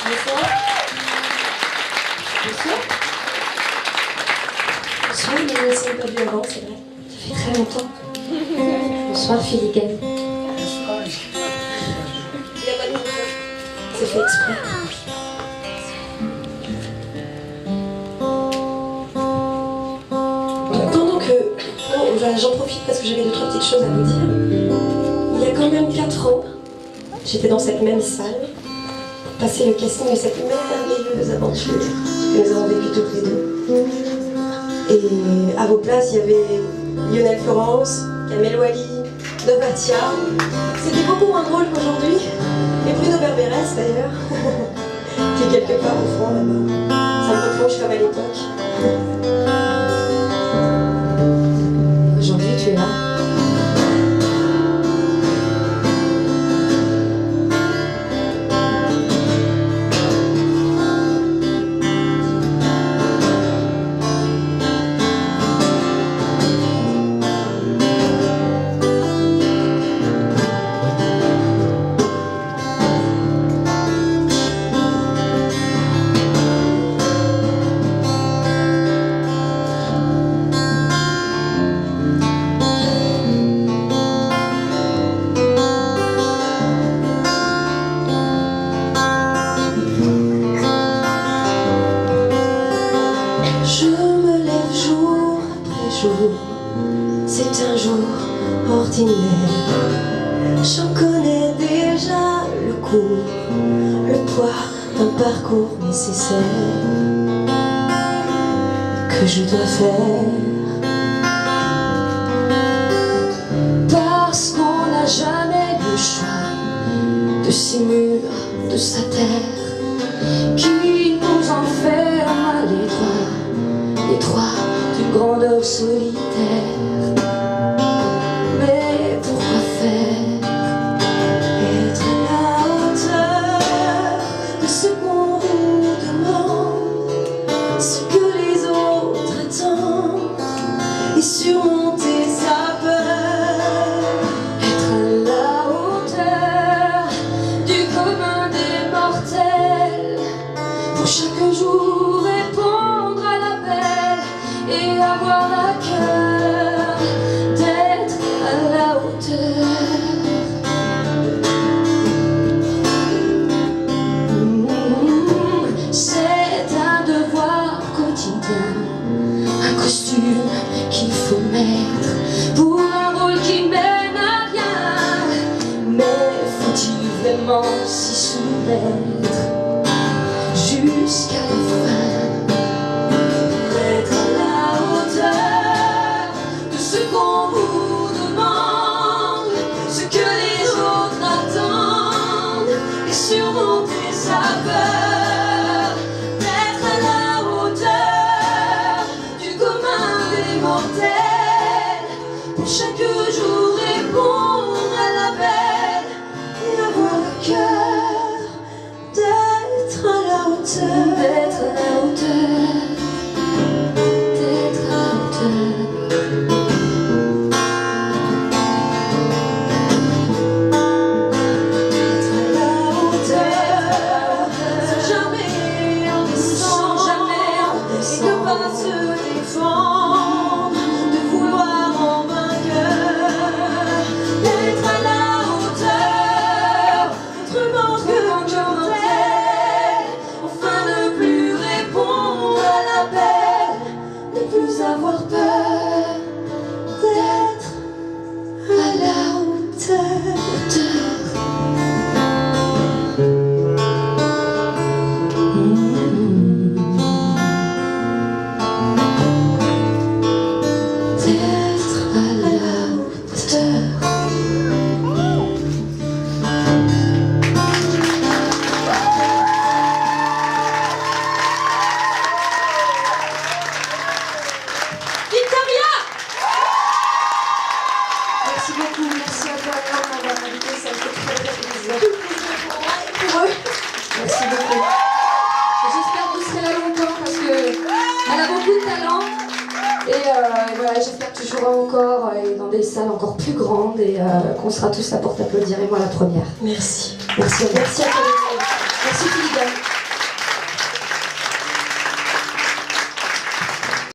Bonsoir. Bonsoir. Bonsoir, mais on ne s'est pas vu avant, c'est vrai. Ça fait très longtemps. Bonsoir, Filigane. Il n'y a pas de micro. C'est fait exprès. Pendant que... j'en profite parce que j'avais 2-3 petites choses à vous dire. Il y a quand même 4 ans, j'étais dans cette même salle pour passer le casting de cette merveilleuse aventure que nous avons vécue toutes les deux. Et à vos places, il y avait Lionel Florence, Kamel Wally, Dovatia. C'était beaucoup moins drôle qu'aujourd'hui. Et Bruno Berberès d'ailleurs, qui est quelque part au fond là-bas. Ça me replonge comme à l'époque. Aujourd'hui, tu es là. C'est un jour ordinaire. J'en connais déjà le cours, le poids d'un parcours nécessaire que je dois faire. Parce qu'on n'a jamais le choix de ces murs, de sa terre qui nous enferme à l'étroit d'une grandeur solitaire. Mais pourquoi faire? Être à la hauteur de ce qu'on vous demande, ce que les autres attendent, et surmonter sa peur. Être à la hauteur du commun des mortels, pour chaque jour répondre à l'appel et avoir à cœur d'être à la hauteur. C'est un devoir quotidien, un costume qu'il faut mettre pour un rôle qui mène à rien. Mais faut-il vraiment s'y soumettre jusqu'à la fin? Surmonter sa peur, d'être à la hauteur du commun des mortels, pour chaque jour répondre à l'appel et avoir le cœur d'être à la hauteur, d'être à la hauteur, d'être à la hauteur. Avoir peur d'être à la hauteur. D'être à la hauteur. Merci beaucoup, merci à toi Léon de m'avoir invité, ça me fait très très plaisir. Tout plaisir pour moi et pour eux. Merci beaucoup. J'espère que vous serez là longtemps parce qu'elle a beaucoup de talent. Et voilà, j'espère que tu joueras encore et dans des salles encore plus grandes et qu'on sera tous là pour t'applaudir et moi la première. Merci. Merci à toi.